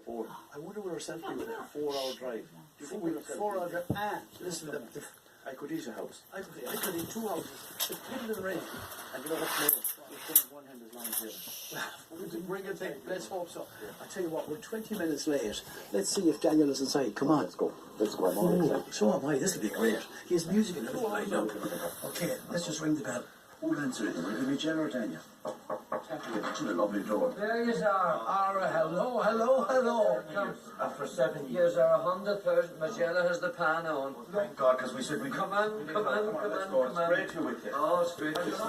Port. I wonder where ourselves be with a 4-hour drive. Do you think we'll 4 hour drive. Listen, I could eat a house. I could eat 2 houses. It's middle of the rain. And you know what's more? We've done one hand as long as the other. We can bring it in. Let's hope so. I tell you what, we're 20 minutes late. Let's see if Daniel is inside. Come on. Let's go. I'm all excited. So am I. This will be great. He has music and everything lined up. Okay, let's just ring the bell. Who'll answer it? Will it be Jen or Daniel? It's a lovely door. There you are. Hello. After 7 years. Here's our 100,000. Magella has the pan on. Thank God, because we said we Come on. It's great to be with you. Oh, it's great to see you.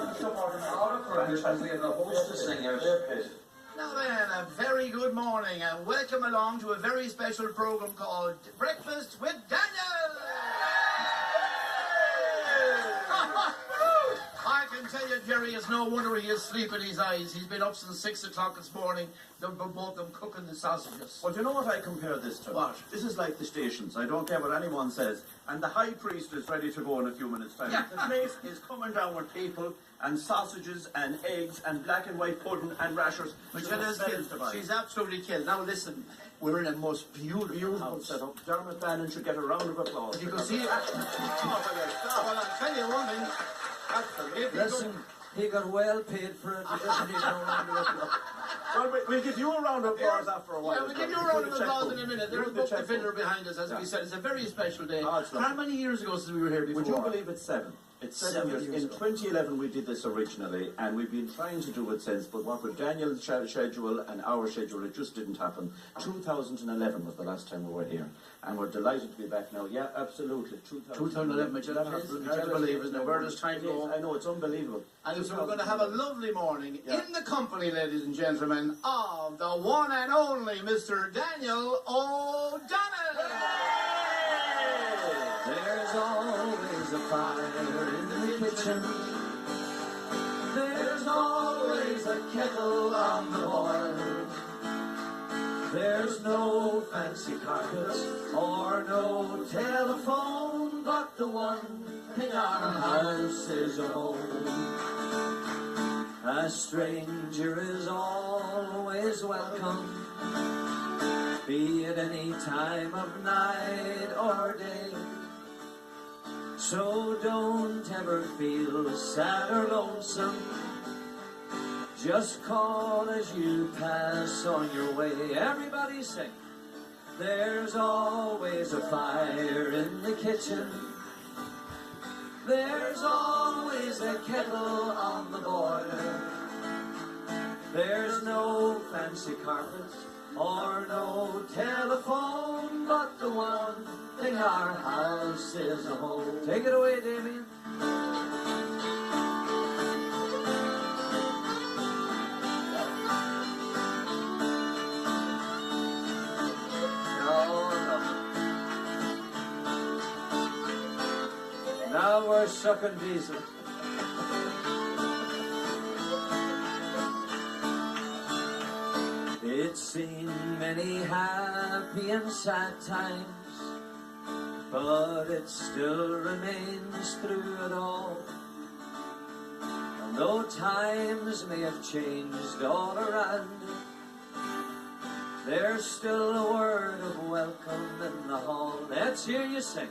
We have a host of singers. Now then, a very good morning and welcome along to a very special program called Breakfast with Daniel! I can tell you, Jerry, it's no wonder he has sleep in his eyes. He's been up since 6 o'clock this morning. They're both of them cooking the sausages. Well, do you know what I compare this to? What? This is like the stations. I don't care what anyone says. And the high priest is ready to go in a few minutes' time. Yeah. The place is coming down with people and sausages and eggs and black and white pudding and rashers. Magella's killed. She's absolutely killed. Now listen, we're in a most beautiful house. Setup. Dermot Bannon should get a round of applause. You can see it. Well, I'll tell you one thing. Listen, he got well paid for it. He doesn't need no round of applause. Well, we'll give you a round of applause after a while. Yeah, we'll give you a round of applause in a minute. There's the fiddler behind us, as we said. It's a very special day. Oh, it's lovely. How many years ago since we were here before? Would you believe it's 7? It's 7 years. In 2011 we did this originally, and we've been trying to do it since, but what with Daniel's schedule and our schedule, it just didn't happen. 2011 was the last time we were here, and we're delighted to be back now. Yeah, absolutely. 2011, Magella, absolutely hard to believe, isn't it? Where does time go? I know, it's unbelievable. And so we're going to have a lovely morning in the company, ladies and gentlemen, of the one and only Mr. Daniel O'Donnell. There's always a fire in the kitchen. There's always a kettle on the boil. There's no fancy carpets or no telephone, but the one thing our house is a home. A stranger is always welcome, be it any time of night or day. So don't ever feel sad or lonesome. Just call as you pass on your way. Everybody sing. There's always a fire in the kitchen. There's always a kettle on the boil. There's no fancy carpets or no telephone, but the one thing our house is a home. Take it away, Damien. Now we're sucking diesel. It's seen many happy and sad times, but it still remains through it all. And though times may have changed all around, there's still a word of welcome in the hall. Let's hear you sing.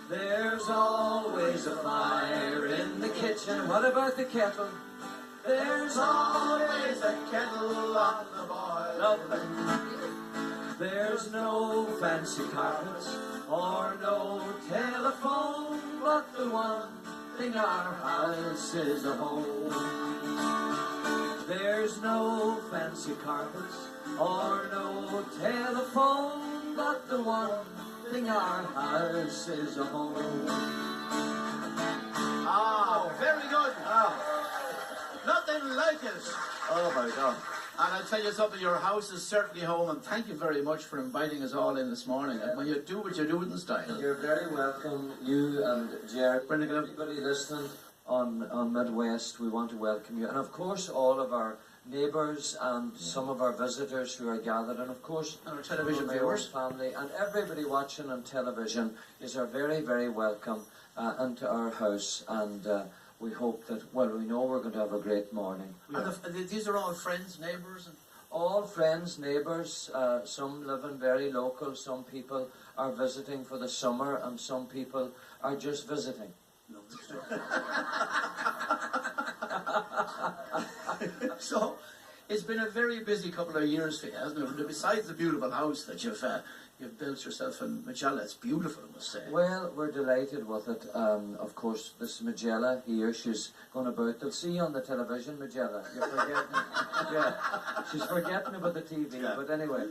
There's always a fire in the kitchen. What about the kettle? There's always a kettle on the boil. Lovely. There's no fancy carpets or no telephone, but the one thing our house is a home. There's no fancy carpets or no telephone, but the one thing our house is a home. Ah, very good. Nothing like it. Oh my God. And I'll tell you something, your house is certainly home, and thank you very much for inviting us all in this morning. And when you do what you do in style. You're very welcome, you and Jerry. Brendan, Everybody listening on Midwest, we want to welcome you. And of course, all of our neighbours and some of our visitors who are gathered, and of course And our television my viewers. own family and everybody watching on television is are very, very welcome into our house, and we hope that, well, we know we're going to have a great morning. And these are all friends, neighbours? And all friends, neighbours, some living very local, some people are visiting for the summer, and some people are just visiting. So, it's been a very busy couple of years for you, hasn't it? Besides the beautiful house that you've built yourself in Magella, it's beautiful, I must say. Well, we're delighted with it. Of course, this Magella here, she's going about. They'll see you on the television, Magella. You're forgetting. Yeah, she's forgetting about the TV. Yeah. But anyway,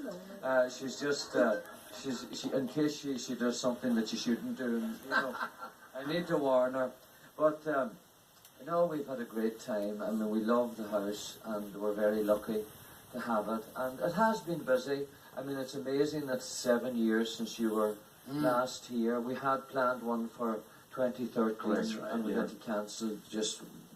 she's just she in case she does something that she shouldn't do. And, you know, I need to warn her. But no, we've had a great time. I mean, we love the house, and we're very lucky to have it. And it has been busy. I mean, it's amazing that 7 years since you were last here. We had planned one for 2013, That's right, and we yeah. had to cancel.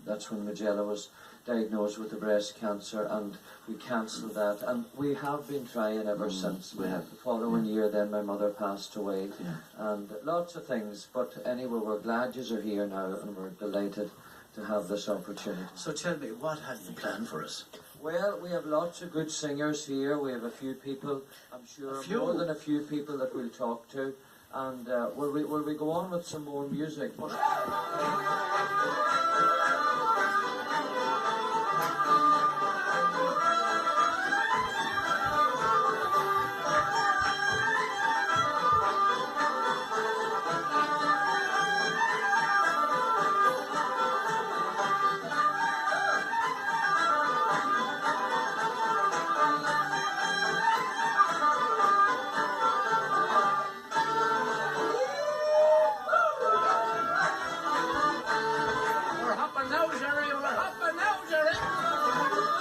That's when Magella was diagnosed with the breast cancer, and we cancelled that. And we have been trying ever since. we have. The following year, then my mother passed away, Yeah. and lots of things. But anyway, we're glad you're here now, and we're delighted to have this opportunity. So tell me, what have you planned for us? Well, we have lots of good singers here. We have a few people, I'm sure, A few? more than a few people that we'll talk to. And will we go on with some more music? We're hopping now, Jerry. We're hopping now, Jerry.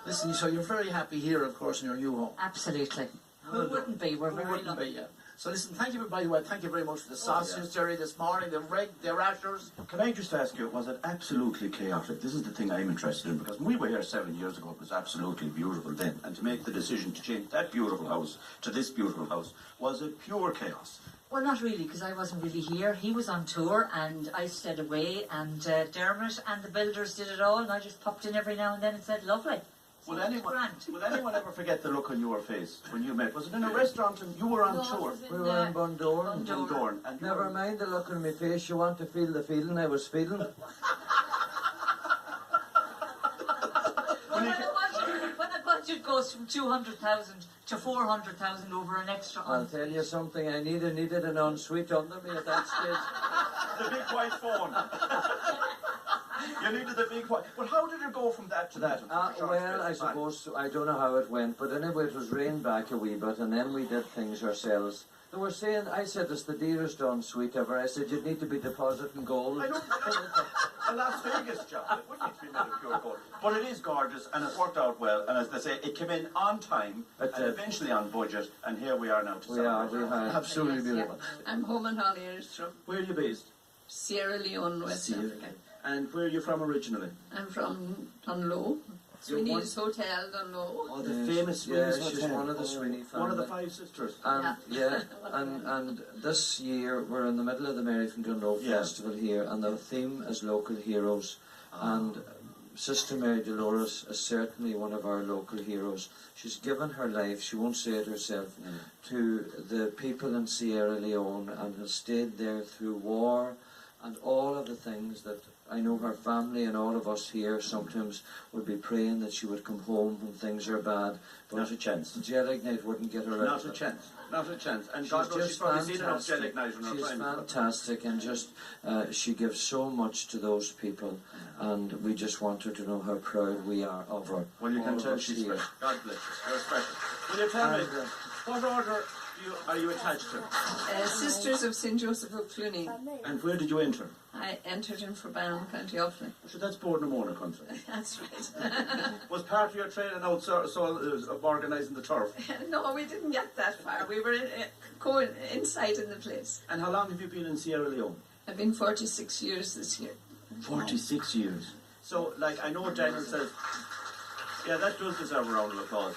Listen, so you're very happy here, of course, in your new home. Absolutely. Who wouldn't be? We're very Wouldn't lucky. be, yeah. So listen, thank you, by the way, thank you very much for the sausages, Jerry, this morning, the rashers. Can I just ask you, was it absolutely chaotic? This is the thing I'm interested in, because when we were here 7 years ago, it was absolutely beautiful then. And to make the decision to change that beautiful house to this beautiful house, was it pure chaos? Well, not really, because I wasn't really here. He was on tour, and I stayed away, and Dermot and the builders did it all, and I just popped in every now and then and said, lovely. Will So it's anyone, grand. will anyone ever forget the look on your face when you met? Was it in a restaurant and you were on No, tour? it was We were in Bundoran. Bundoran. Dorn, and you Never were- mind the look on my face. You want to feel the feeling I was feeling. Well, when a budget goes from 200,000 to 400,000 over an extra I'll on. tell you something. I needed an ensuite under me at that stage. The big white phone. You needed the big white. But how did it go from that to that? Well, I suppose, I don't know how it went, but anyway, it was reined back a wee bit, and then we did things ourselves. They were saying, I said, it's the dearest ensuite ever. I said, you'd need to be depositing gold. I don't a Las Vegas job. It wouldn't need to be made of pure gold. But it is gorgeous and it worked out well. And as they say, it came in on time It and did. eventually on budget. And here we are now to We are, celebrate. we had. Absolutely Yes, yeah. beautiful. I'm Homan Holly Airstrom, Where are you based? Sierra Leone, West Sierra Africa. And where are you from originally? I'm from Dunlow, Sweeney's Hotel, Dunlow. Oh, the Yes, famous yeah, Sweeney's she's Hotel. one of the Sweeney One of the family. 5 sisters. And Yeah. and this year we're in the middle of the Mary from Dunlow Yeah. Festival here, and the theme is local heroes. And Sister Mary Dolores is certainly one of our local heroes. She's given her life, she won't say it herself, to the people in Sierra Leone, and has stayed there through war and all of the things that I know her family and all of us here sometimes would be praying that she would come home when things are bad. But Not a chance. Gelignite wouldn't get her out. Not of a it. chance. Not a chance. And She's God knows she's just probably seen enough fantastic. Gelignite in her She's time. fantastic, and just she gives so much to those people, and we just want her to know how proud we are of her. Well, you All can of tell us she's here. special. God bless you. You're special. Will you tell me, And, what order are you attached to? Sisters of St. Joseph of Cluny. And where did you enter? I entered in Forban, County Offaly. So that's Bournemore country. That's right. Was part of your training out organising the turf? No, we didn't get that far. We were inside in the place. And how long have you been in Sierra Leone? I've been 46 years this year. 46 years. So, like, I know Daniel says, yeah, that does deserve a round of applause.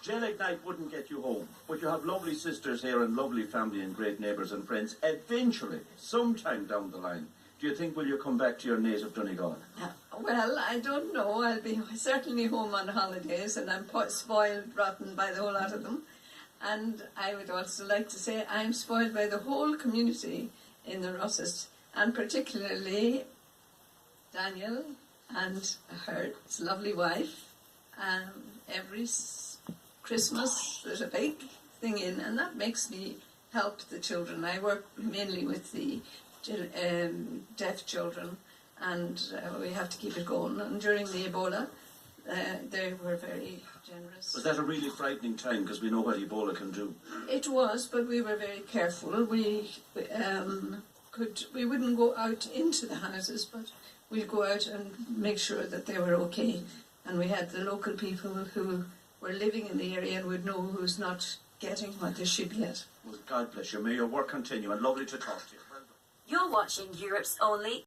Jail Ignite wouldn't get you home, but you have lovely sisters here and lovely family and great neighbours and friends. Eventually, sometime down the line, do you think will you come back to your native Donegal? Well, I don't know. I'll be certainly home on holidays, and I'm spoiled rotten by the whole lot of them. And I would also like to say I'm spoiled by the whole community in the Rosses, and particularly Daniel and his lovely wife. Every Christmas there's a big thing in, and that makes me help the children. I work mainly with the deaf children, and we have to keep it going. And during the Ebola, they were very generous. Was that a really frightening time, because we know what Ebola can do? It was, but we were very careful. We wouldn't go out into the houses, but we'd go out and make sure that they were okay. And we had the local people who were living in the area and would know who's not getting what they should get. Well, God bless you. May your work continue, and lovely to talk to you. You're watching Europe's only